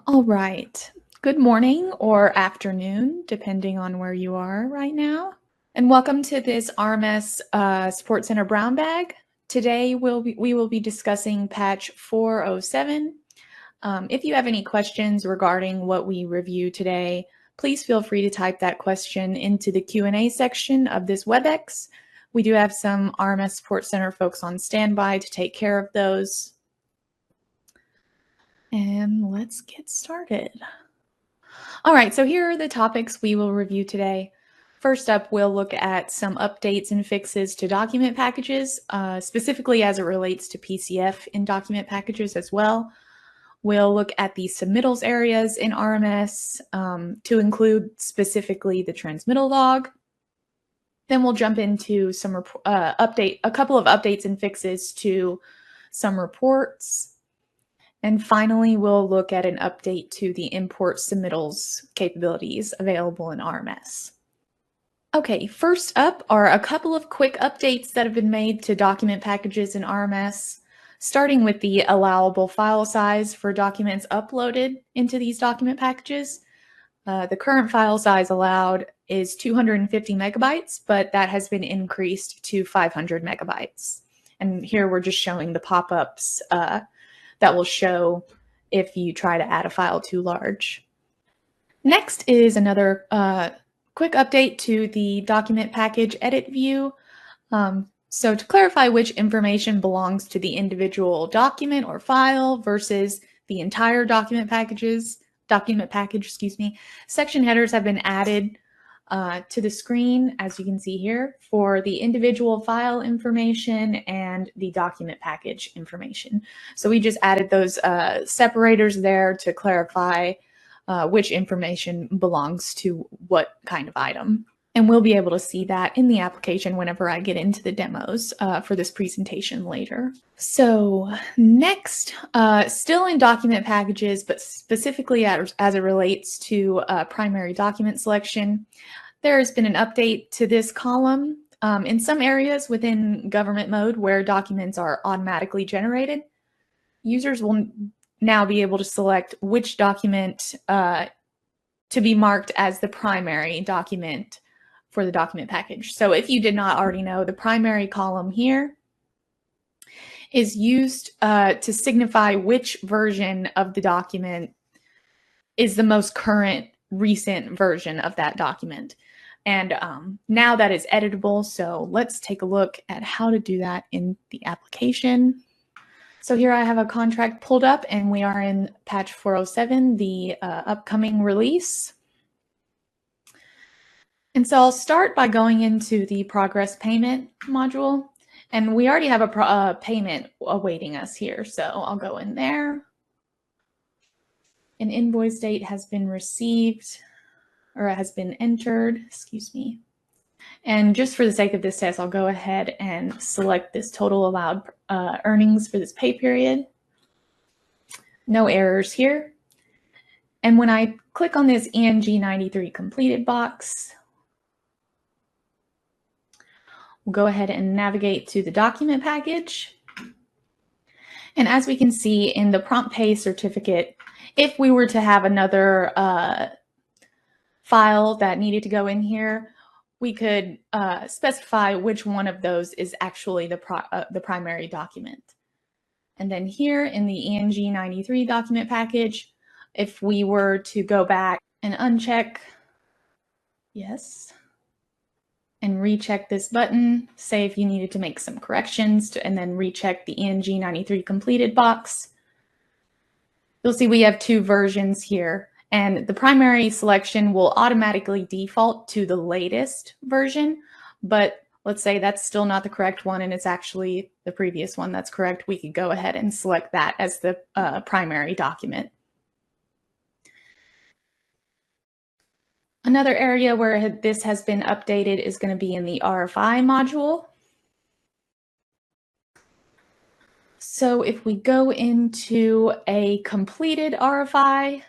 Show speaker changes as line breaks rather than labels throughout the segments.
All right. Good morning or afternoon, depending on where you are right now. And welcome to this RMS Support Center Brown Bag. Today we will be discussing patch 407. If you have any questions regarding what we review today, please feel free to type that question into the Q&A section of this WebEx. We do have some RMS Support Center folks on standby to take care of those. And let's get started. All right, so here are the topics we will review today. First up, we'll look at some updates and fixes to document packages, specifically as it relates to PCF in document packages as well. We'll look at the submittals areas in RMS to include specifically the transmittal log. Then we'll jump into some a couple of updates and fixes to some reports. And finally, we'll look at an update to the import submittals capabilities available in RMS. Okay, first up are a couple of quick updates that have been made to document packages in RMS, starting with the allowable file size for documents uploaded into these document packages. The current file size allowed is 250 megabytes, but that has been increased to 500 megabytes. And here we're just showing the pop-ups that will show if you try to add a file too large. Next is another quick update to the document package edit view. So to clarify which information belongs to the individual document or file versus the entire document package, section headers have been added to the screen, as you can see here, for the individual file information and the document package information. So we just added those separators there to clarify which information belongs to what kind of item. And we'll be able to see that in the application whenever I get into the demos for this presentation later. So next, still in document packages, but specifically as it relates to primary document selection, there has been an update to this column. In some areas within government mode where documents are automatically generated, users will now be able to select which document to be marked as the primary document for the document package. So if you did not already know, the primary column here is used to signify which version of the document is the most current recent version of that document. And now that is editable, so let's take a look at how to do that in the application. So here I have a contract pulled up and we are in patch 407, the upcoming release. And so I'll start by going into the progress payment module, and we already have a payment awaiting us here. So I'll go in there. An invoice date has been received, or has been entered, excuse me. And just for the sake of this test, I'll go ahead and select this total allowed earnings for this pay period. No errors here. And when I click on this ENG93 completed box, we'll go ahead and navigate to the document package. And as we can see in the prompt pay certificate, if we were to have another file that needed to go in here, we could specify which one of those is actually the primary document. And then here in the ENG93 document package, if we were to go back and uncheck yes, and recheck this button, say if you needed to make some corrections and then recheck the ENG93 completed box, you'll see we have two versions here. And the primary selection will automatically default to the latest version, but let's say that's still not the correct one and it's actually the previous one that's correct. We could go ahead and select that as the primary document. Another area where this has been updated is going to be in the RFI module. So if we go into a completed RFI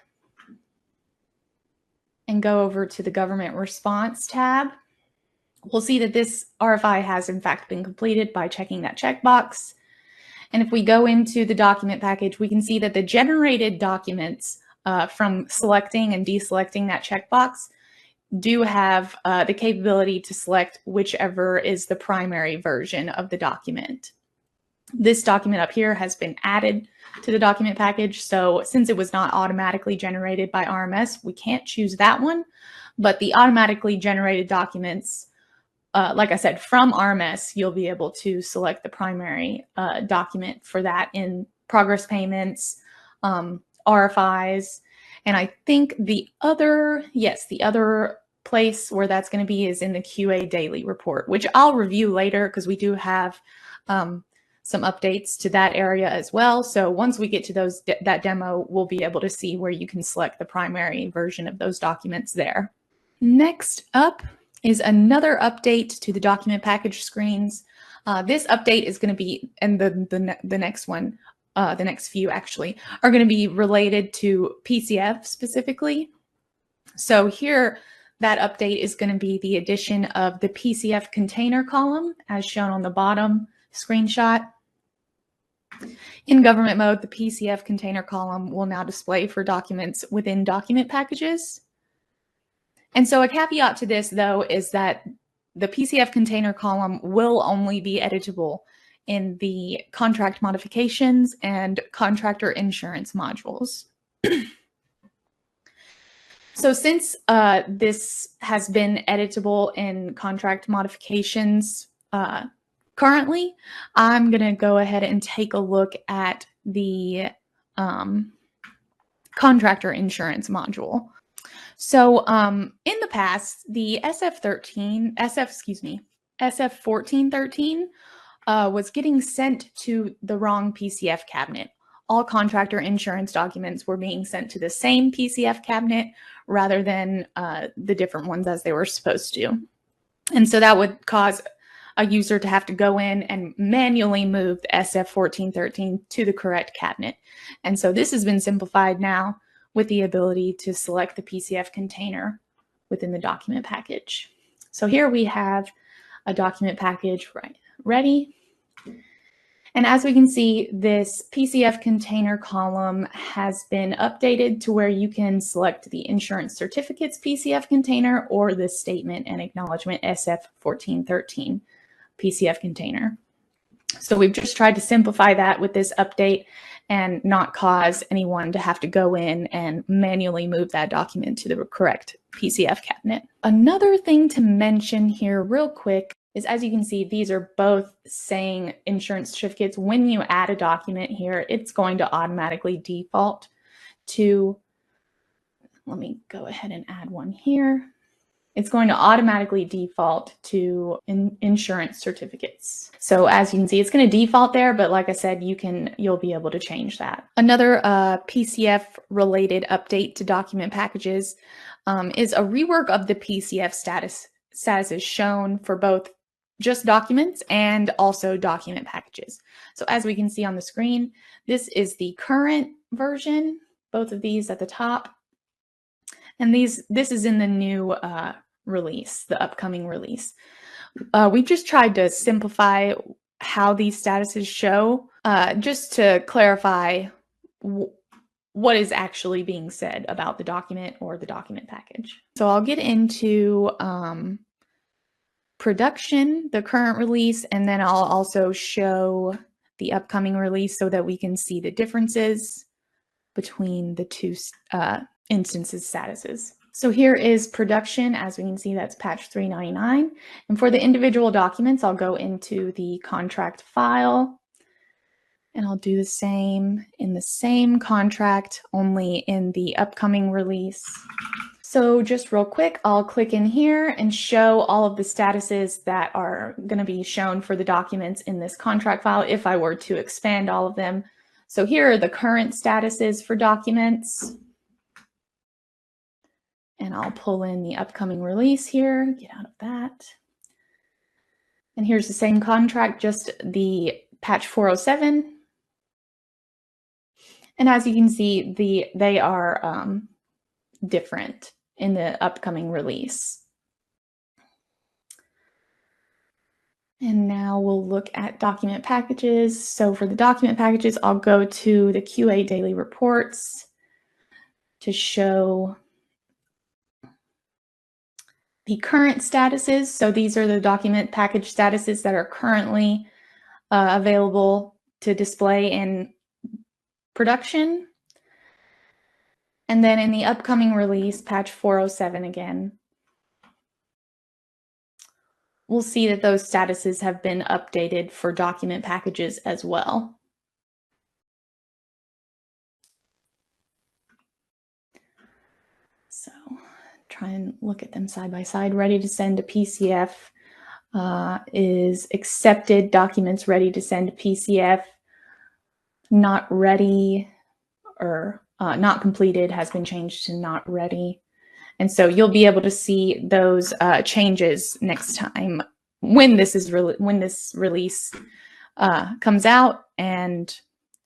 and go over to the government response tab, we'll see that this RFI has in fact been completed by checking that checkbox. And if we go into the document package, we can see that the generated documents from selecting and deselecting that checkbox, do have the capability to select whichever is the primary version of the document. This document up here has been added to the document package, so since it was not automatically generated by RMS, we can't choose that one, but the automatically generated documents, like I said, from RMS, you'll be able to select the primary document for that in progress payments, RFIs, and I think the other place where that's going to be is in the QA daily report, which I'll review later because we do have some updates to that area as well. So once we get to that demo, we'll be able to see where you can select the primary version of those documents there. Next up is another update to the document package screens. This update is going to be, and the next one, the next few actually, are going to be related to PCF specifically. So here, that update is going to be the addition of the PCF container column as shown on the bottom screenshot. In government mode, the PCF container column will now display for documents within document packages. And so a caveat to this, though, is that the PCF container column will only be editable in the contract modifications and contractor insurance modules. So since this has been editable in contract modifications currently, I'm going to go ahead and take a look at the contractor insurance module. So in the past, the SF1413 was getting sent to the wrong PCF cabinet. All contractor insurance documents were being sent to the same PCF cabinet rather than the different ones as they were supposed to. And so that would cause a user to have to go in and manually move the SF1413 to the correct cabinet. And so this has been simplified now with the ability to select the PCF container within the document package. So here we have a document package ready. And as we can see, this PCF container column has been updated to where you can select the insurance certificates PCF container or the statement and acknowledgement SF1413 PCF container. So we've just tried to simplify that with this update and not cause anyone to have to go in and manually move that document to the correct PCF cabinet. Another thing to mention here real quick is, as you can see, these are both saying insurance certificates. When you add a document here, it's going to automatically default to, let me go ahead and add one here. It's going to automatically default to insurance certificates. So as you can see, it's going to default there, but like I said, you'll be able to change that. Another PCF related update to document packages is a rework of the PCF statuses shown for both just documents and also document packages. So as we can see on the screen, this is the current version, both of these at the top. And this is in the new release, the upcoming release. We've just tried to simplify how these statuses show, just to clarify what is actually being said about the document or the document package. So I'll get into production, the current release, and then I'll also show the upcoming release so that we can see the differences between the two instances statuses. So here is production. As we can see, that's patch 399. And for the individual documents, I'll go into the contract file and I'll do the same in the same contract, only in the upcoming release. So just real quick, I'll click in here and show all of the statuses that are going to be shown for the documents in this contract file if I were to expand all of them. So here are the current statuses for documents. And I'll pull in the upcoming release here, get out of that. And here's the same contract, just the patch 407. And as you can see, they are different in the upcoming release. And now we'll look at document packages. So for the document packages, I'll go to the QA daily reports. to show the current statuses. So these are the document package statuses that are currently available to display in production. And then in the upcoming release, patch 407 again, we'll see that those statuses have been updated for document packages as well. So try and look at them side by side. Ready to send to PCF is accepted. Documents ready to send to PCF. Not ready or not completed has been changed to not ready. And so you'll be able to see those changes next time when this release comes out, and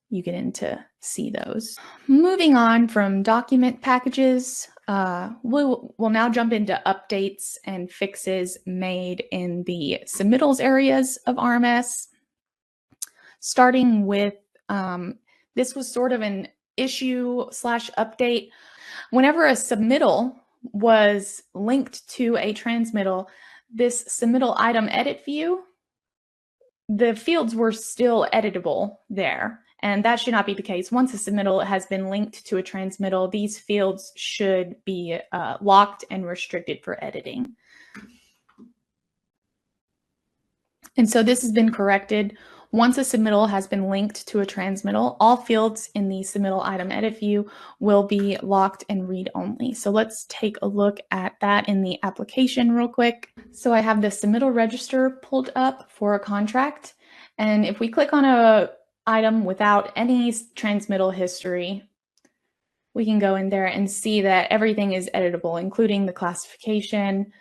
you get in to see those. Moving on from document packages, we'll now jump into updates and fixes made in the submittals areas of RMS. Starting with, this was sort of an issue/update. Whenever a submittal was linked to a transmittal, this submittal item edit view, the fields were still editable there. And that should not be the case. Once a submittal has been linked to a transmittal, these fields should be locked and restricted for editing. And so this has been corrected. Once a submittal has been linked to a transmittal, all fields in the submittal item edit view will be locked and read-only. So let's take a look at that in the application real quick. So I have the submittal register pulled up for a contract. And if we click on a item without any transmittal history, we can go in there and see that everything is editable, including the classification.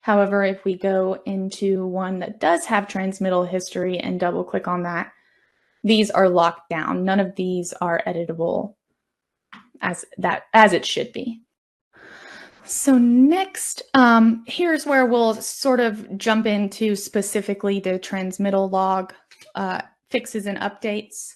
However, if we go into one that does have transmittal history and double click on that, these are locked down. None of these are editable as it should be. So next, here's where we'll sort of jump into specifically the transmittal log fixes and updates.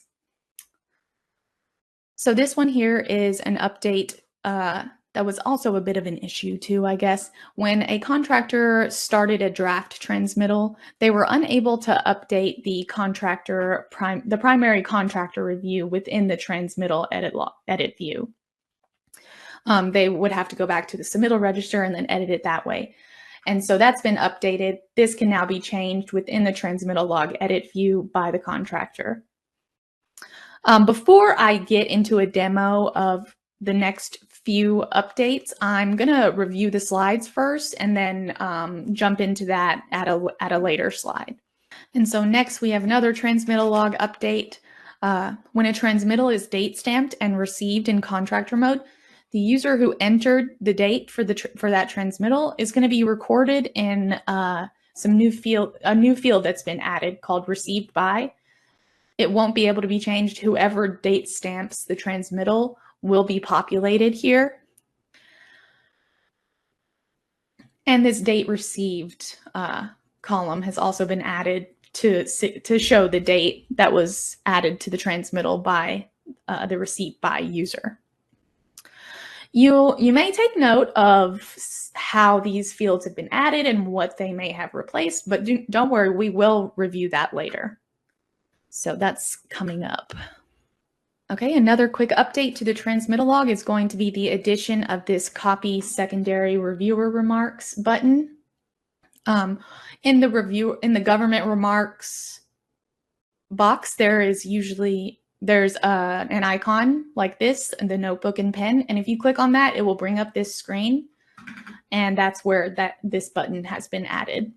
So this one here is an update that was also a bit of an issue too, I guess. When a contractor started a draft transmittal, they were unable to update the primary contractor review within the transmittal edit view. They would have to go back to the submittal register and then edit it that way. And so that's been updated. This can now be changed within the transmittal log edit view by the contractor. Before I get into a demo of the next few updates, I'm going to review the slides first and then jump into that at a later slide. And so next we have another transmittal log update. When a transmittal is date stamped and received in contractor mode, the user who entered the date for that transmittal is going to be recorded in a new field that's been added called received by. It won't be able to be changed. Whoever date stamps the transmittal will be populated here. And this date received column has also been added to show the date that was added to the transmittal by the receipt by user. You may take note of how these fields have been added and what they may have replaced, but don't worry, we will review that later. So that's coming up. Okay, another quick update to the transmittal log is going to be the addition of this copy secondary reviewer remarks button. In the government remarks box, there's an icon like this, the notebook and pen. And if you click on that, it will bring up this screen. And that's where this button has been added.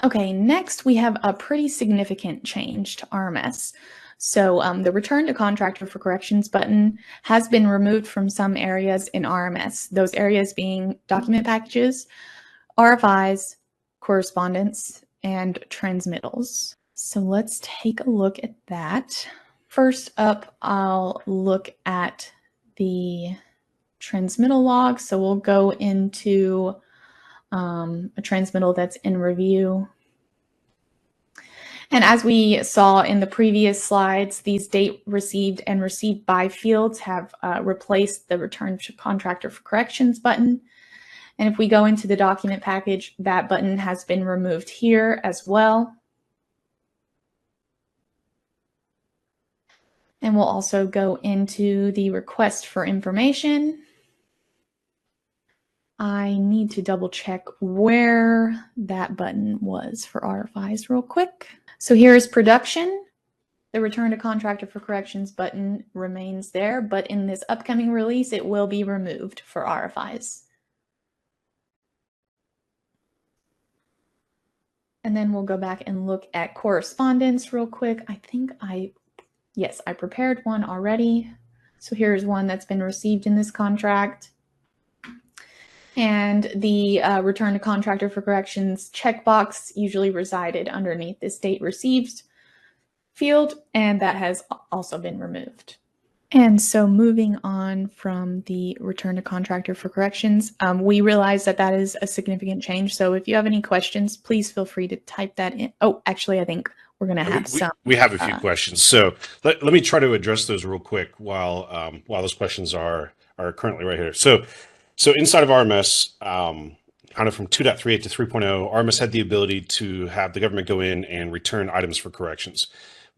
Okay, next we have a pretty significant change to RMS. So the return to contractor for corrections button has been removed from some areas in RMS, those areas being document packages, RFIs, correspondence, and transmittals. So let's take a look at that. First up, I'll look at the transmittal log. So we'll go into a transmittal that's in review. And as we saw in the previous slides, these date received and received by fields have replaced the return to contractor for corrections button. And if we go into the document package, that button has been removed here as well. And we'll also go into the request for information. I need to double check where that button was for RFIs real quick. So here's production. The return to contractor for corrections button remains there, but in this upcoming release, it will be removed for RFIs. And then we'll go back and look at correspondence real quick. I think yes, I prepared one already. So here's one that's been received in this contract. And the return to contractor for corrections checkbox usually resided underneath this date received field, and that has also been removed. And so moving on from the return to contractor for corrections, we realize that that is a significant change. So if you have any questions, please feel free to type that in. Oh, actually, I think we're going to have some.
We have a few questions. So let me try to address those real quick while those questions are currently right here. So inside of RMS, kind of from 2.38 to 3.0, RMS had the ability to have the government go in and return items for corrections.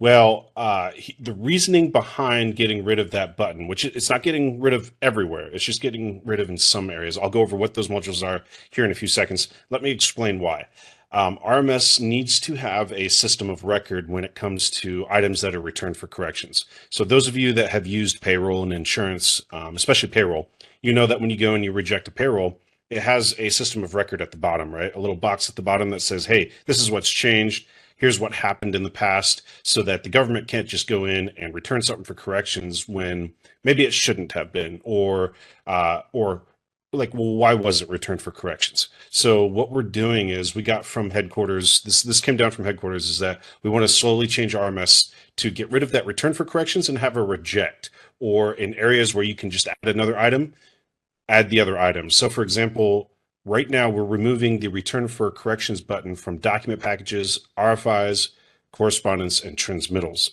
Well, the reasoning behind getting rid of that button, which it's not getting rid of everywhere, it's just getting rid of in some areas. I'll go over what those modules are here in a few seconds. Let me explain why. RMS needs to have a system of record when it comes to items that are returned for corrections. So those of you that have used payroll and insurance, especially payroll, you know that when you go and you reject a payroll, it has a system of record at the bottom, right? A little box at the bottom that says, hey, this is what's changed. Here's what happened in the past, so that the government can't just go in and return something for corrections when maybe it shouldn't have been, or like, well, why was it returned for corrections? So what we're doing is we got from headquarters, this came down from headquarters, is that we want to slowly change RMS to get rid of that return for corrections and have a reject, or in areas where you can just add another item, add the other items. So for example, right now we're removing the return for corrections button from document packages, RFIs, correspondence, and transmittals.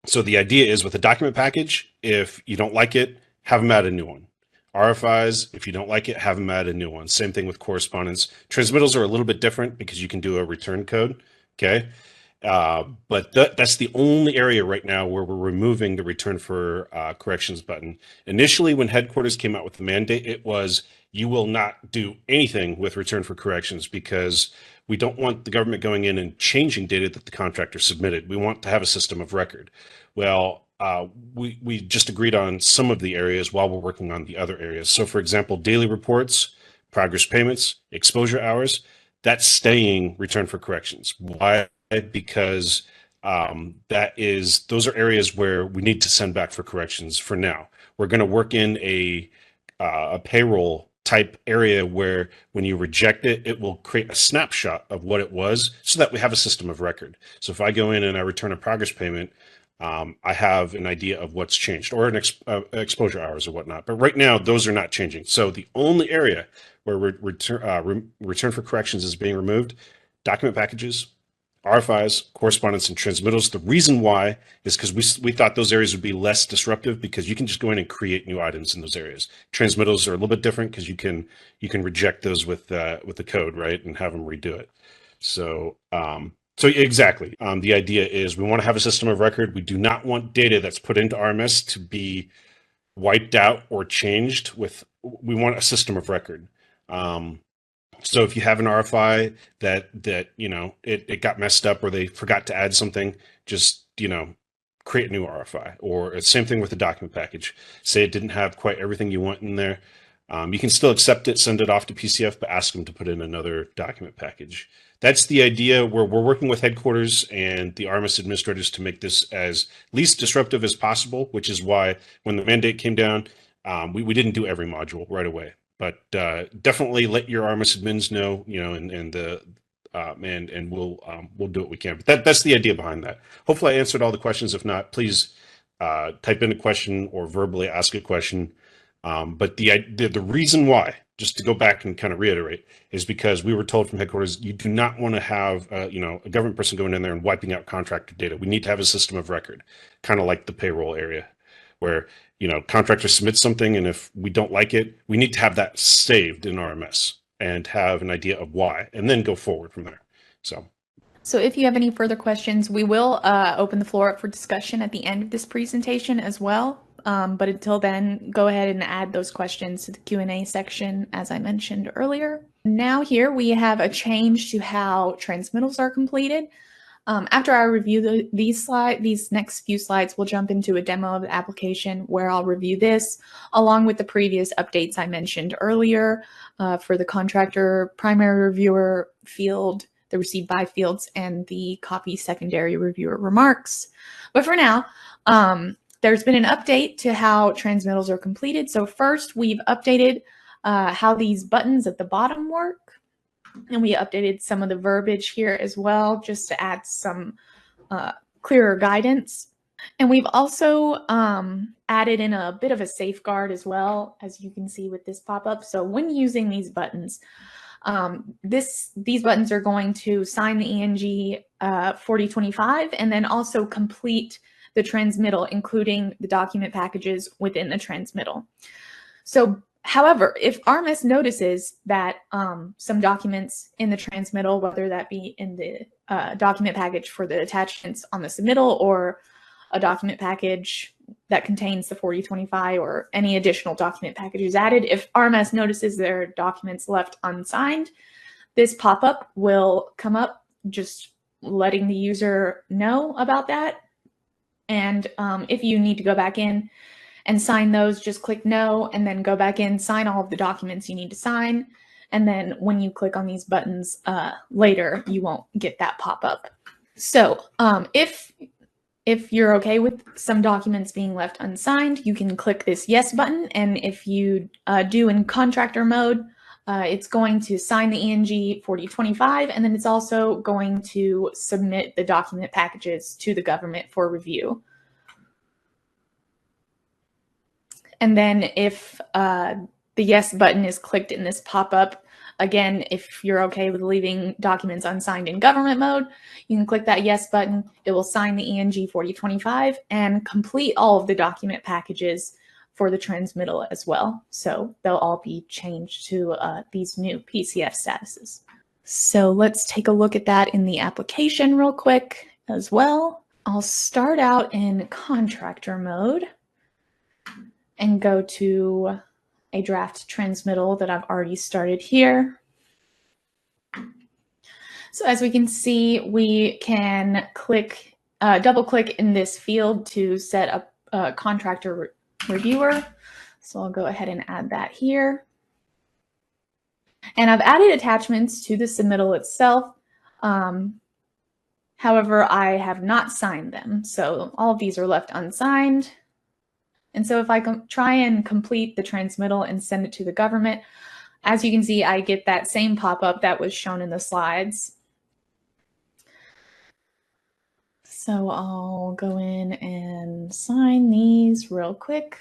So the idea is with a document package, if you don't like it, have them add a new one. RFIs, if you don't like it, have them add a new one. Same thing with correspondence. Transmittals are a little bit different because you can do a return code, okay? But that's the only area right now where we're removing the return for corrections button. Initially, when headquarters came out with the mandate, it was you will not do anything with return for corrections because we don't want the government going in and changing data that the contractor submitted. We want to have a system of record. Well, we just agreed on some of the areas while we're working on the other areas. So for example, daily reports, progress payments, exposure hours, that's staying return for corrections. Why? Because those are areas where we need to send back for corrections for now. We're going to work in a payroll type area where when you reject it, it will create a snapshot of what it was so that we have a system of record. So if I go in and I return a progress payment, I have an idea of what's changed, or an exposure hours or whatnot. But right now, those are not changing. So the only area where return for corrections is being removed, document packages, RFIs, correspondence, and transmittals. The reason why is because we thought those areas would be less disruptive because you can just go in and create new items in those areas. Transmittals are a little bit different because you can reject those with the code, right, and have them redo it. So exactly. The idea is we want to have a system of record. We do not want data that's put into RMS to be wiped out or changed. We want a system of record. So if you have an RFI that it got messed up or they forgot to add something, just create a new RFI. Or it's same thing with the document package. Say it didn't have quite everything you want in there. You can still accept it, send it off to PCF, but ask them to put in another document package. That's the idea where we're working with headquarters and the RMS administrators to make this as least disruptive as possible, which is why when the mandate came down, we didn't do every module right away. But definitely let your RMS admins know, and we'll do what we can. But that's the idea behind that. Hopefully I answered all the questions. If not, please type in a question or verbally ask a question. But the reason why just to go back and kind of reiterate, is because we were told from headquarters, you do not want to have, a government person going in there and wiping out contractor data. We need to have a system of record, kind of like the payroll area, where, contractor submits something, and if we don't like it, we need to have that saved in RMS and have an idea of why, and then go forward from there.
So if you have any further questions, we will open the floor up for discussion at the end of this presentation as well. But until then, go ahead and add those questions to the Q&A section, as I mentioned earlier. Now here we have a change to how transmittals are completed. After I review these next few slides, we'll jump into a demo of the application where I'll review this along with the previous updates I mentioned earlier for the contractor primary reviewer field, the received by fields, and the copy secondary reviewer remarks. But for now, there's been an update to how transmittals are completed. So first, we've updated how these buttons at the bottom work. And we updated some of the verbiage here as well, just to add some clearer guidance. And we've also added in a bit of a safeguard as well, as you can see with this pop-up. So when using these buttons, these buttons are going to sign the ENG 4025 and then also complete the transmittal, including the document packages within the transmittal. So however, if RMS notices that some documents in the transmittal, whether that be in the document package for the attachments on the submittal or a document package that contains the 4025 or any additional document packages added, if RMS notices there are documents left unsigned, this pop-up will come up just letting the user know about that. And if you need to go back in and sign those, just click no, and then go back in, sign all of the documents you need to sign. And then when you click on these buttons later, you won't get that pop-up. So if you're okay with some documents being left unsigned, you can click this yes button. And if you do in contractor mode, it's going to sign the ENG 4025, and then it's also going to submit the document packages to the government for review. And then if the yes button is clicked in this pop-up, again, if you're okay with leaving documents unsigned in government mode, you can click that yes button. It will sign the ENG 4025 and complete all of the document packages for the transmittal as well. So they'll all be changed to these new PCF statuses. So let's take a look at that in the application real quick as well. I'll start out in contractor mode and go to a draft transmittal that I've already started here. So as we can see, we can double click in this field to set up a contractor reviewer. So I'll go ahead and add that here. And I've added attachments to the submittal itself. However, I have not signed them. So all of these are left unsigned. And so if I try and complete the transmittal and send it to the government, as you can see, I get that same pop-up that was shown in the slides. So I'll go in and sign these real quick,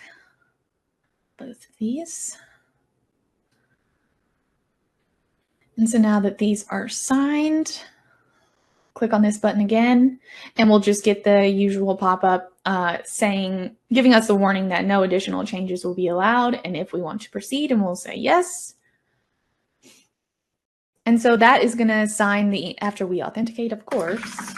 both of these. And so now that these are signed, click on this button again, and we'll just get the usual pop-up giving us the warning that no additional changes will be allowed, and if we want to proceed, and we'll say yes. And so that is going to sign after we authenticate, of course.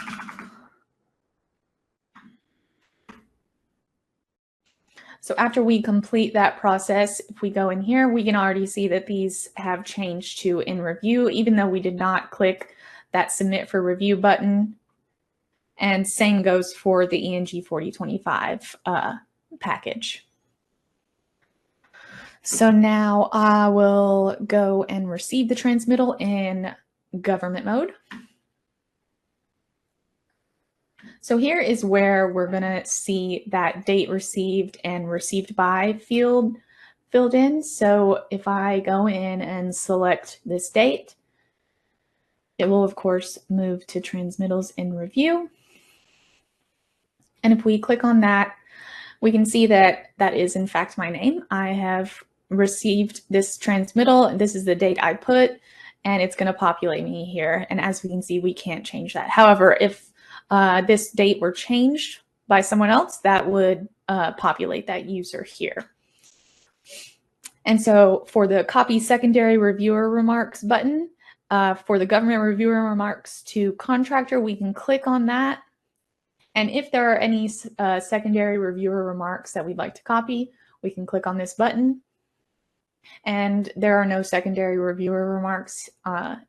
So after we complete that process, if we go in here, we can already see that these have changed to in review, even though we did not click that submit for review button. And same goes for the ENG 4025 package. So now I will go and receive the transmittal in government mode. So here is where we're going to see that date received and received by field filled in. So if I go in and select this date, it will, of course, move to transmittals in review. And if we click on that, we can see that that is, in fact, my name. I have received this transmittal. This is the date I put, and it's going to populate me here. And as we can see, we can't change that. However, if this date were changed by someone else, that would populate that user here. And so for the copy secondary reviewer remarks button, for the government reviewer remarks to contractor, we can click on that. And if there are any secondary reviewer remarks that we'd like to copy, we can click on this button. And there are no secondary reviewer remarks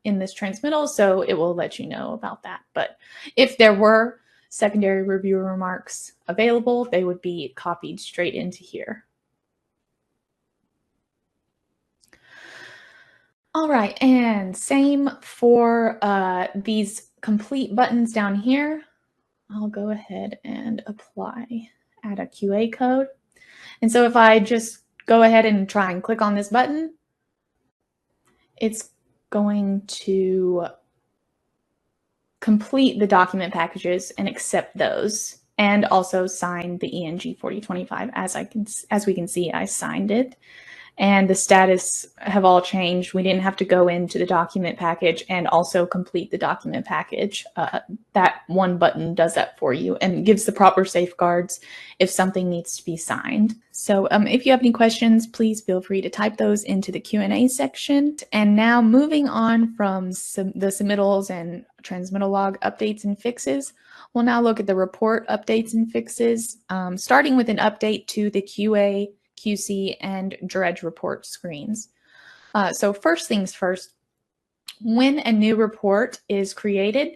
in this transmittal, so it will let you know about that. But if there were secondary reviewer remarks available, they would be copied straight into here. All right, and same for these complete buttons down here. I'll go ahead and add a QA code. And so if I just go ahead and try and click on this button, it's going to complete the document packages and accept those, and also sign the ENG 4025. As we can see, I signed it. And the status have all changed. We didn't have to go into the document package and also complete the document package. That one button does that for you and gives the proper safeguards if something needs to be signed. So if you have any questions, please feel free to type those into the Q&A section. And now moving on from the submittals and transmittal log updates and fixes, we'll now look at the report updates and fixes, starting with an update to the QA, QC, and Dredge report screens. So first things first, when a new report is created,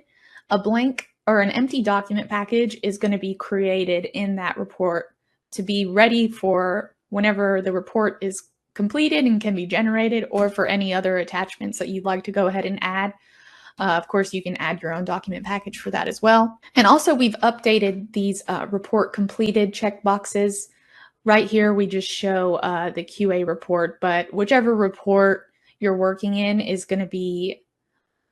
a blank or an empty document package is going to be created in that report to be ready for whenever the report is completed and can be generated, or for any other attachments that you'd like to go ahead and add. Of course, you can add your own document package for that as well. And also, we've updated these report completed checkboxes. Right here, we just show the QA report, but whichever report you're working in is going to be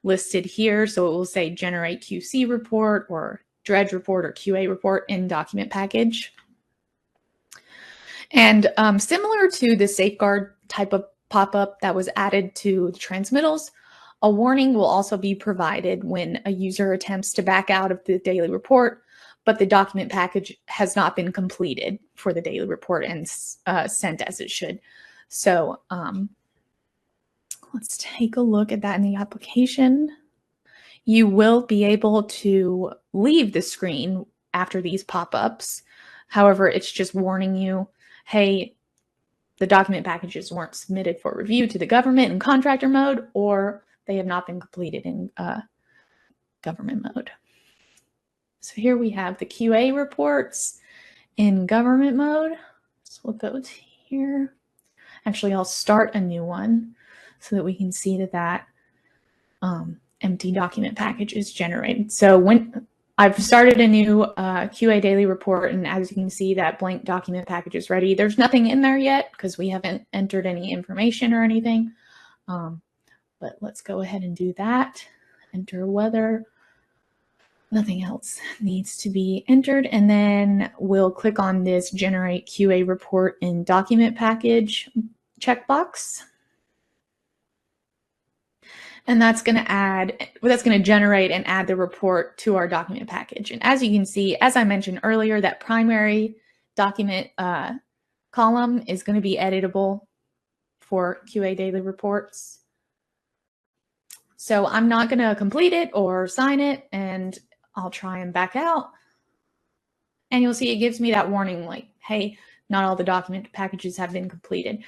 listed here. So it will say generate QC report or Dredge report or QA report in document package. And similar to the safeguard type of pop-up that was added to the transmittals, a warning will also be provided when a user attempts to back out of the daily report, but the document package has not been completed for the daily report and sent as it should. So let's take a look at that in the application. You will be able to leave the screen after these pop-ups. However, it's just warning you, hey, the document packages weren't submitted for review to the government in contractor mode, or they have not been completed in government mode. So here we have the QA reports in government mode. So we'll go to here. Actually, I'll start a new one so that we can see that empty document package is generated. So when I've started a new QA daily report, and as you can see, that blank document package is ready. There's nothing in there yet because we haven't entered any information or anything. But let's go ahead and do that. Enter weather. Nothing else needs to be entered. And then we'll click on this generate QA report in document package checkbox. And that's going to generate and add the report to our document package. And as you can see, as I mentioned earlier, that primary document column is going to be editable for QA daily reports. So I'm not going to complete it or sign it, and I'll try and back out. And you'll see it gives me that warning like, hey, not all the document packages have been completed.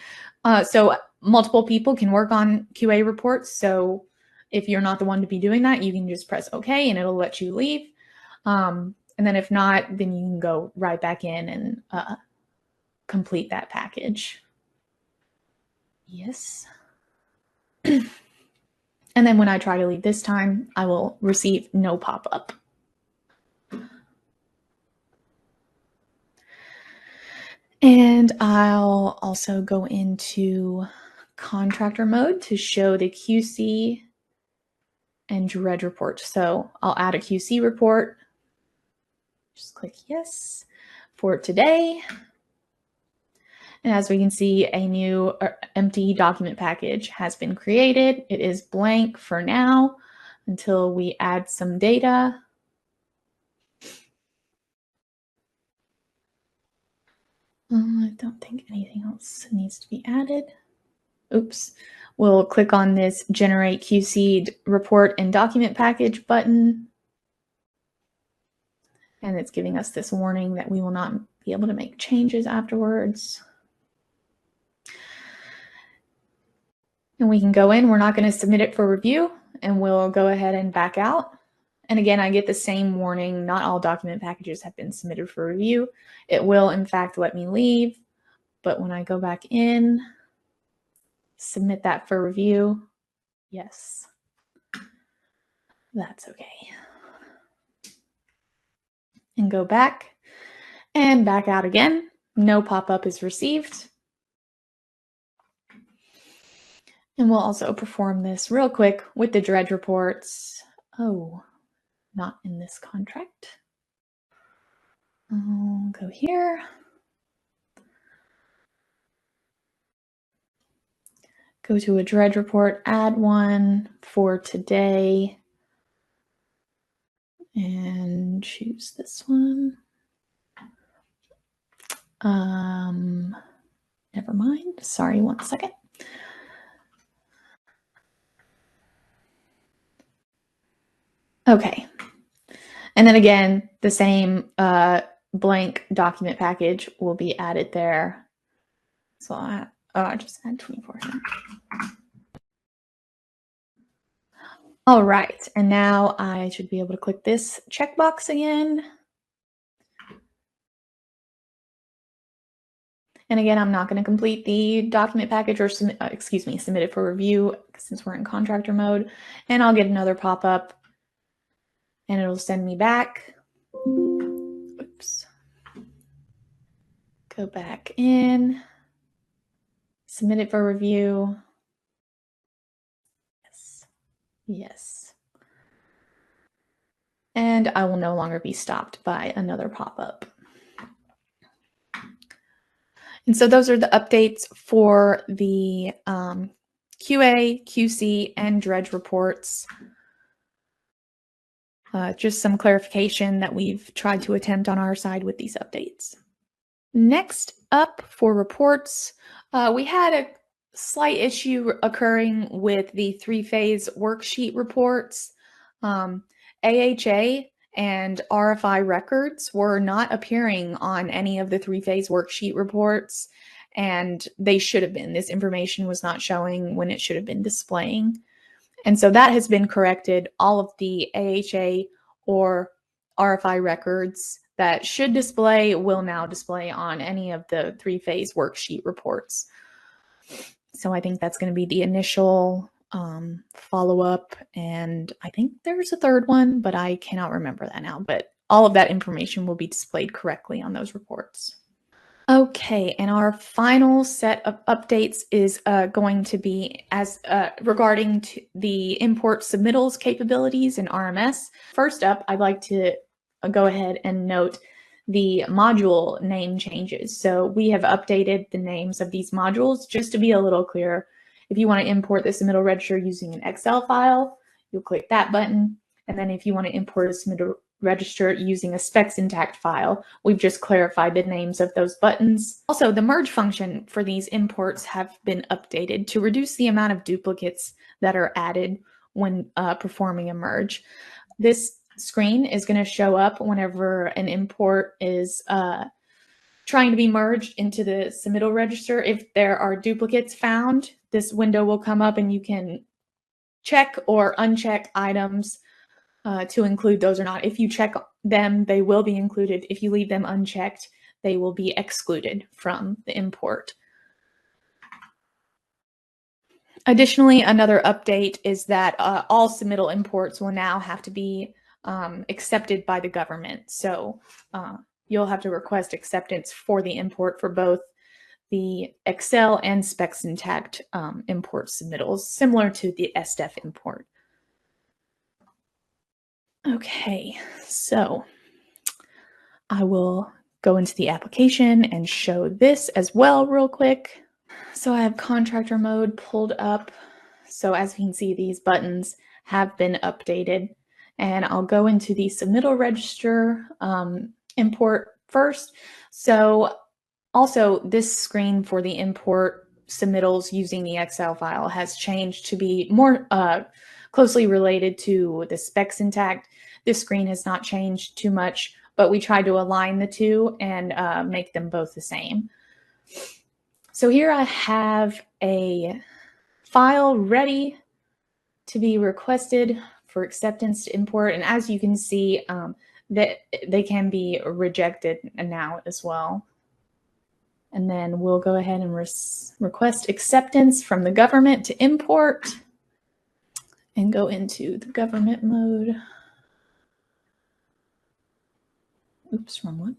So multiple people can work on QA reports. So if you're not the one to be doing that, you can just press OK and it'll let you leave. And then if not, then you can go right back in and complete that package. Yes. And then when I try to leave this time, I will receive no pop-up. And I'll also go into contractor mode to show the QC and Dredge report. So I'll add a QC report. Just click yes for today. And as we can see, a new empty document package has been created. It is blank for now until we add some data. I don't think anything else needs to be added. Oops. We'll click on this Generate QC Report and Document Package button. And it's giving us this warning that we will not be able to make changes afterwards. And we can go in. We're not going to submit it for review, and we'll go ahead and back out. And again, I get the same warning. Not all document packages have been submitted for review. It will, in fact, let me leave. But when I go back in, submit that for review. Yes, that's okay. And go back and back out again. No pop-up is received. And we'll also perform this real quick with the Dredge reports. Oh, not in this contract. I'll go here. Go to a Dredge report, add one for today, and choose this one. Never mind. Sorry, 1 second. Okay. And then again, the same blank document package will be added there. So I just add 24. All right, and now I should be able to click this checkbox again. And again, I'm not going to complete the document package or submit it for review since we're in contractor mode. And I'll get another pop-up and it'll send me back. Oops. Go back in, submit it for review. Yes. Yes. And I will no longer be stopped by another pop-up. And so those are the updates for the QA, QC, and Dredge reports. Just some clarification that we've tried to attempt on our side with these updates. Next up for reports, we had a slight issue occurring with the three-phase worksheet reports. AHA and RFI records were not appearing on any of the three-phase worksheet reports, and they should have been. This information was not showing when it should have been displaying. And so that has been corrected. All of the AHA or RFI records that should display will now display on any of the three-phase worksheet reports. So I think that's going to be the initial follow-up, and I think there's a third one, but I cannot remember that now. But all of that information will be displayed correctly on those reports. Okay, and our final set of updates is going to be as regarding to the import submittals capabilities in RMS. First up, I'd like to go ahead and note the module name changes. So we have updated the names of these modules just to be a little clearer. If you want to import the submittal register using an Excel file, you'll click that button. And then if you want to import a submittal register using a specs intact file, we've just clarified the names of those buttons. Also, the merge function for these imports have been updated to reduce the amount of duplicates that are added when performing a merge. This screen is going to show up whenever an import is trying to be merged into the submittal register. If there are duplicates found, this window will come up and you can check or uncheck items to include those or not. If you check them, they will be included. If you leave them unchecked, they will be excluded from the import. Additionally, another update is that all submittal imports will now have to be accepted by the government. So you'll have to request acceptance for the import for both the Excel and specs intact import submittals, similar to the SDEF import. Okay, so I will go into the application and show this as well real quick. So I have contractor mode pulled up. So as you can see, these buttons have been updated, and I'll go into the submittal register import first. So also this screen for the import submittals using the Excel file has changed to be more closely related to the specs intact. This screen has not changed too much, but we tried to align the two and make them both the same. So here I have a file ready to be requested for acceptance to import. And as you can see, that they can be rejected now as well. And then we'll go ahead and request acceptance from the government to import and go into the government mode. Oops, wrong one.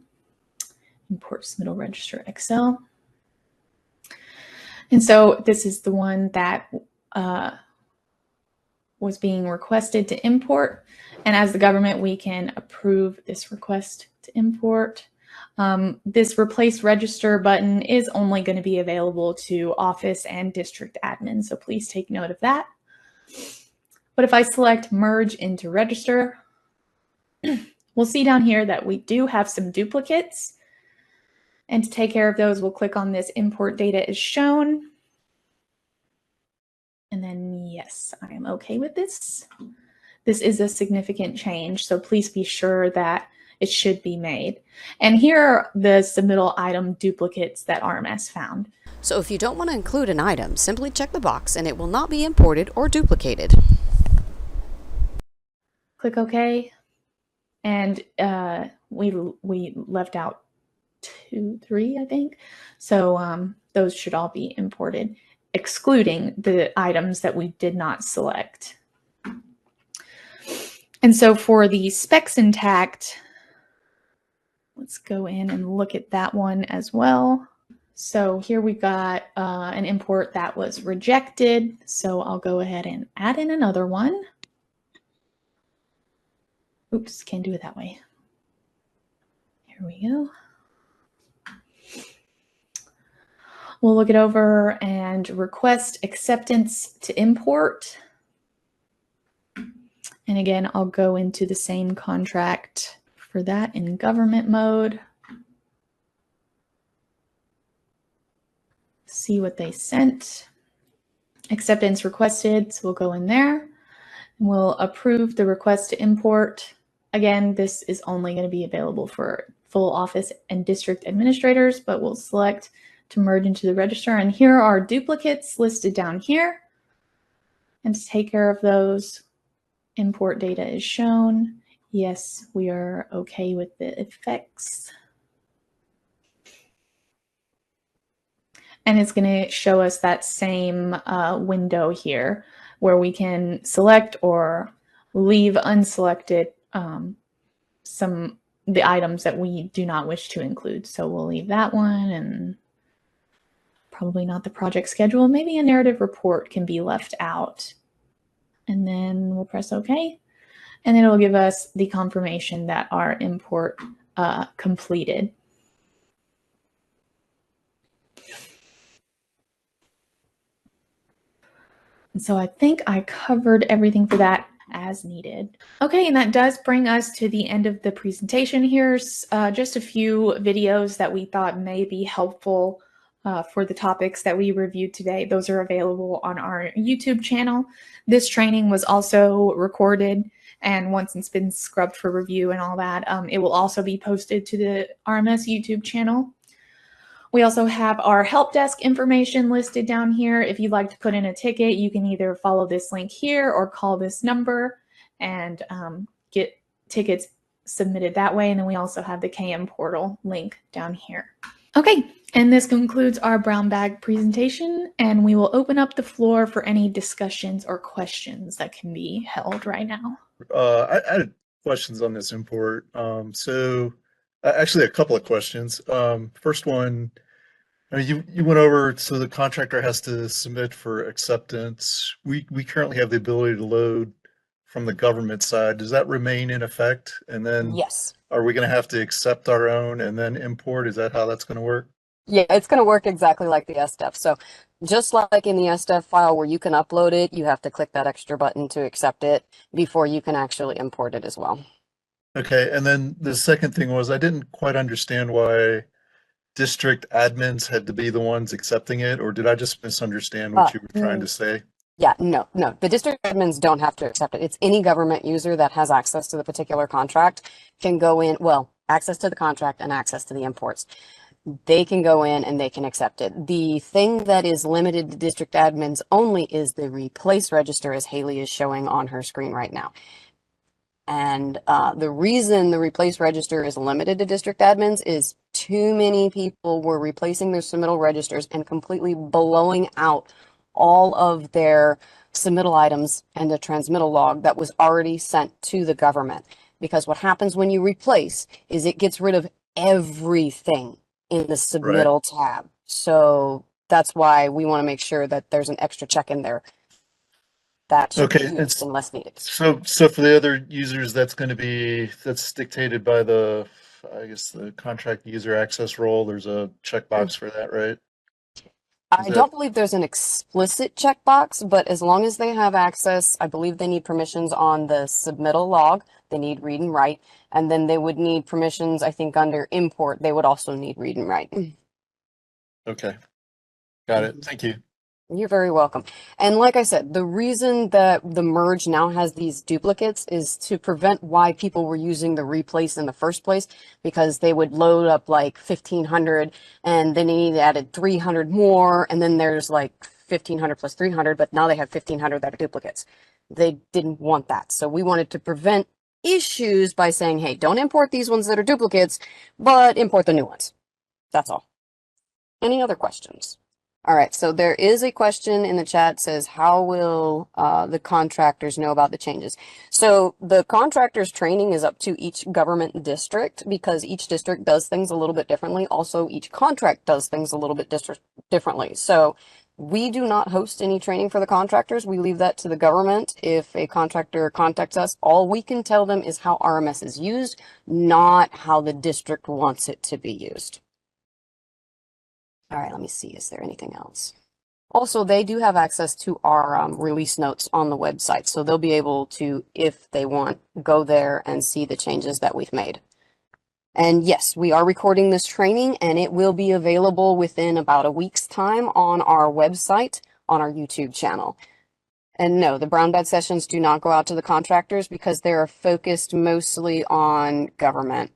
Import submittal register Excel. And so this is the one that was being requested to import. And as the government, we can approve this request to import. This replace register button is only going to be available to office and district admin, so please take note of that. But if I select merge into register, we'll see down here that we do have some duplicates. And to take care of those, we'll click on this import data as shown. And then yes, I am okay with this. This is a significant change, so please be sure that it should be made. And here are the submittal item duplicates that RMS found.
So if you don't want to include an item, simply check the box and it will not be imported or duplicated.
Click OK. And we left out 2, 3, I think. So those should all be imported, excluding the items that we did not select. And so for the specs intact, let's go in and look at that one as well. So here we've got an import that was rejected. So I'll go ahead and add in another one. Oops, can't do it that way. Here we go. We'll look it over and request acceptance to import. And again, I'll go into the same contract for that in government mode. See what they sent. Acceptance requested, so we'll go in there. And we'll approve the request to import. Again, this is only going to be available for full office and district administrators, but we'll select to merge into the register. And here are duplicates listed down here. And to take care of those, import data is shown. Yes, we are okay with the effects. And it's going to show us that same window here where we can select or leave unselected the items that we do not wish to include. So we'll leave that one, and probably not the project schedule. Maybe a narrative report can be left out. And then we'll press OK. And then it'll give us the confirmation that our import completed. And so I think I covered everything for that as needed. Okay, and that does bring us to the end of the presentation. Here's just a few videos that we thought may be helpful for the topics that we reviewed today. Those are available on our YouTube channel. This training was also recorded, and once it's been scrubbed for review and all that, it will also be posted to the RMS YouTube channel. We also have our help desk information listed down here. If you'd like to put in a ticket, you can either follow this link here or call this number and get tickets submitted that way. And then we also have the KM portal link down here. Okay, and this concludes our brown bag presentation, and we will open up the floor for any discussions or questions that can be held right now.
I had questions on this import. Actually a couple of questions. First one, I mean, you went over, so the contractor has to submit for acceptance. We currently have the ability to load from the government side. Does that remain in effect? And then
Yes.
are we going to have to accept our own and then import? Is that how that's going to work?
Yeah, it's going to work exactly like the SDEF. So just like in the SDEF file where you can upload it, you have to click that extra button to accept it before you can actually import it as well.
Okay, and then the second thing was I didn't quite understand why district admins had to be the ones accepting it, or did I just misunderstand what you were trying to say?
Yeah, no. The district admins don't have to accept it. It's any government user that has access to the particular contract can go in, well, access to the contract and access to the imports. They can go in and they can accept it. The thing that is limited to district admins only is the replace register, as Haley is showing on her screen right now. And the reason the replace register is limited to district admins is too many people were replacing their submittal registers and completely blowing out all of their submittal items and the transmittal log that was already sent to the government. Because what happens when you replace is it gets rid of everything in the submittal tab. So that's why we want to make sure that there's an extra check in there that should be used unless needed.
So for the other users, that's dictated by the, I guess, the contract user access role. There's a checkbox for that, right?
I don't believe there's an explicit checkbox, but as long as they have access, I believe they need permissions on the submittal log. They need read and write, and then they would need permissions, I think, under import. They would also need read and write.
Okay. Got it. Thank you.
You're very welcome. And like I said, the reason that the merge now has these duplicates is to prevent why people were using the replace in the first place, because they would load up like 1,500 and then they need added 300 more. And then there's like 1,500 plus 300, but now they have 1,500 that are duplicates. They didn't want that. So we wanted to prevent issues by saying, hey, don't import these ones that are duplicates, but import the new ones. That's all. Any other questions? All right, so there is a question in the chat says, how will the contractors know about the changes? So the contractors training is up to each government district because each district does things a little bit differently. Also, each contract does things a little bit differently. So we do not host any training for the contractors. We leave that to the government. If a contractor contacts us, all we can tell them is how RMS is used, not how the district wants it to be used. All right, let me see. Is there anything else? Also, they do have access to our release notes on the website, so they'll be able to, if they want, go there and see the changes that we've made. And yes, we are recording this training, and it will be available within about a week's time on our website, on our YouTube channel. And no, the brown bag sessions do not go out to the contractors because they are focused mostly on government.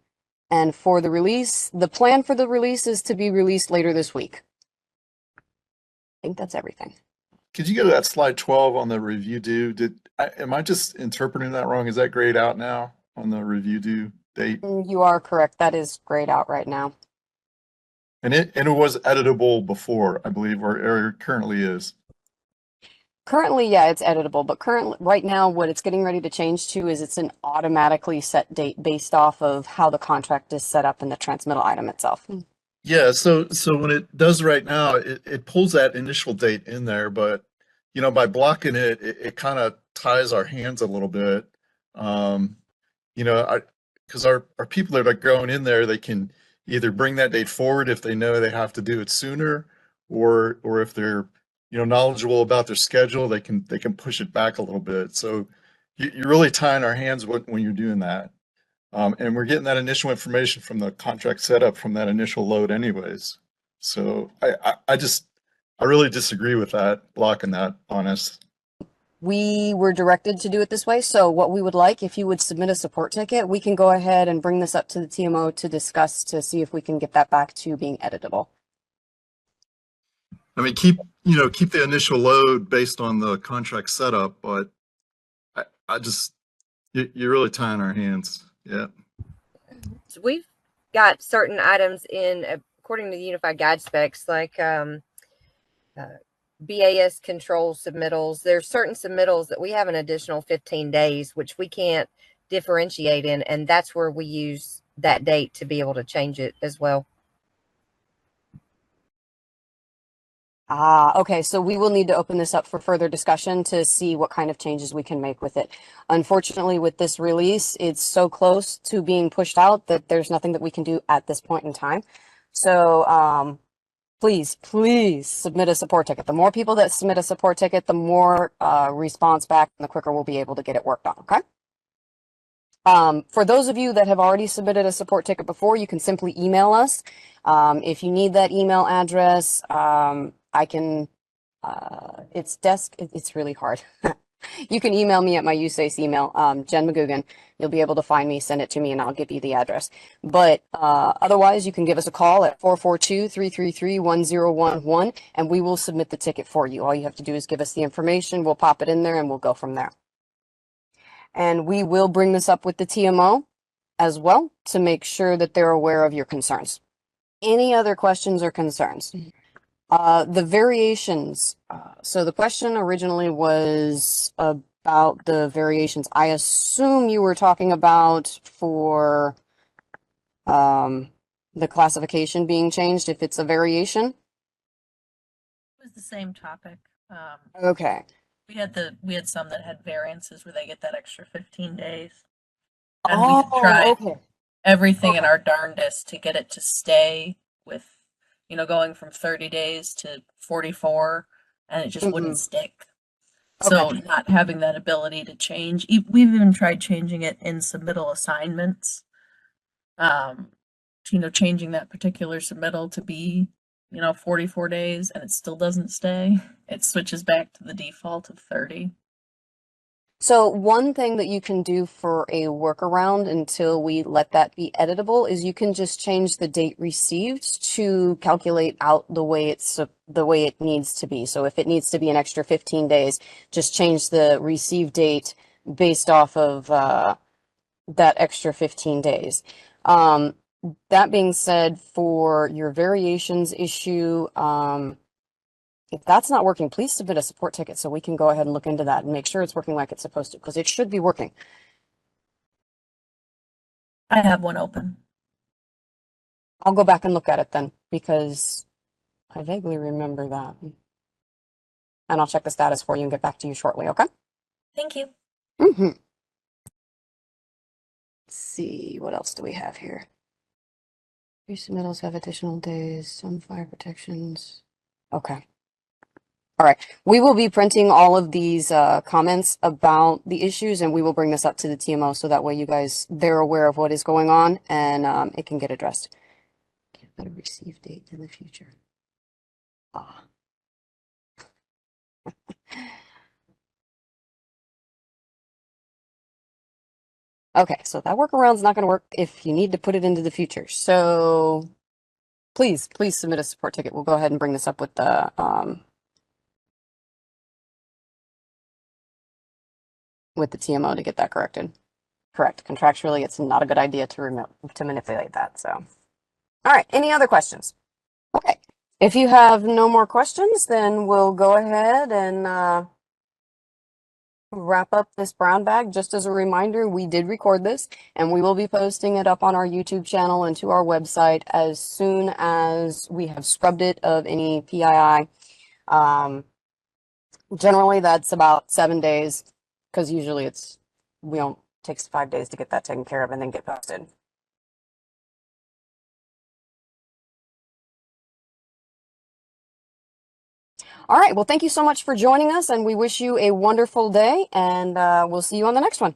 And for the release, the plan for the release is to be released later this week. I think that's everything.
Could you go to that slide 12 on the review due? Am I just interpreting that wrong? Is that grayed out now on the review due date?
You are correct. That is grayed out right now.
And it was editable before, I believe, or it currently is.
Currently, yeah, it's editable, but right now, what it's getting ready to change to is it's an automatically set date based off of how the contract is set up in the transmittal item itself.
Yeah, so when it does right now, it pulls that initial date in there, but you know, by blocking it, it kind of ties our hands a little bit. You know, because our people that are going in there, they can either bring that date forward if they know they have to do it sooner, or if they're, you know, knowledgeable about their schedule, they can push it back a little bit. So you're really tying our hands when you're doing that. And we're getting that initial information from the contract setup from that initial load anyways. So I really disagree with that, blocking that on us.
We were directed to do it this way. So what we would like, if you would submit a support ticket, we can go ahead and bring this up to the TMO to discuss to see if we can get that back to being editable.
I mean, keep the initial load based on the contract setup, but you're really tying our hands. Yeah.
So we've got certain items in, according to the Unified Guide specs, like BAS control submittals. There's certain submittals that we have an additional 15 days, which we can't differentiate in, and that's where we use that date to be able to change it as well.
Okay, so we will need to open this up for further discussion to see what kind of changes we can make with it. Unfortunately, with this release, it's so close to being pushed out that there's nothing that we can do at this point in time. So, please submit a support ticket. The more people that submit a support ticket, the more response back and the quicker we'll be able to get it worked on, okay? For those of you that have already submitted a support ticket before, you can simply email us. If you need that email address, I can, it's really hard. You can email me at my USACE email, Jen McGugan. You'll be able to find me, send it to me, and I'll give you the address. But otherwise, you can give us a call at 442-333-1011, and we will submit the ticket for you. All you have to do is give us the information. We'll pop it in there, and we'll go from there. And we will bring this up with the TMO as well to make sure that they're aware of your concerns. Any other questions or concerns? The variations. So the question originally was about the variations. I assume you were talking about for the classification being changed if it's a variation.
It was the same topic.
Okay.
We had some that had variances where they get that extra 15 days. And we had tried
okay.
everything in
Okay.
our darndest to get it to stay with, going from 30 days to 44, and it just wouldn't stick. So not having that ability to change, we've even tried changing it in submittal assignments. Changing that particular submittal to be 44 days, and it still doesn't stay. It switches back to the default of 30.
So one thing that you can do for a workaround until we let that be editable is you can just change the date received to calculate out the way it needs to be. So if it needs to be an extra 15 days, just change the receive date based off of that extra 15 days. That being said, for your variations issue, if that's not working, please submit a support ticket so we can go ahead and look into that and make sure it's working like it's supposed to, because it should be working.
I have one open.
I'll go back and look at it then, because I vaguely remember that. And I'll check the status for you and get back to you shortly, okay?
Thank you.
Let's see, what else do we have here? Submittals have additional days, some fire protections. Okay. All right, we will be printing all of these comments about the issues, and we will bring this up to the TMO so that way you guys, they're aware of what is going on and it can get addressed. Get a receive date in the future. Okay, so that workaround's not going to work if you need to put it into the future. So please submit a support ticket. We'll go ahead and bring this up with the TMO to get that corrected. Correct. Contractually, it's not a good idea to manipulate that. So, all right. Any other questions? Okay. If you have no more questions, then we'll go ahead and wrap up this brown bag. Just as a reminder, we did record this, and we will be posting it up on our YouTube channel and to our website as soon as we have scrubbed it of any PII. Generally, that's about 7 days, because usually takes 5 days to get that taken care of and then get posted. All right. Well, thank you so much for joining us, and we wish you a wonderful day, and we'll see you on the next one.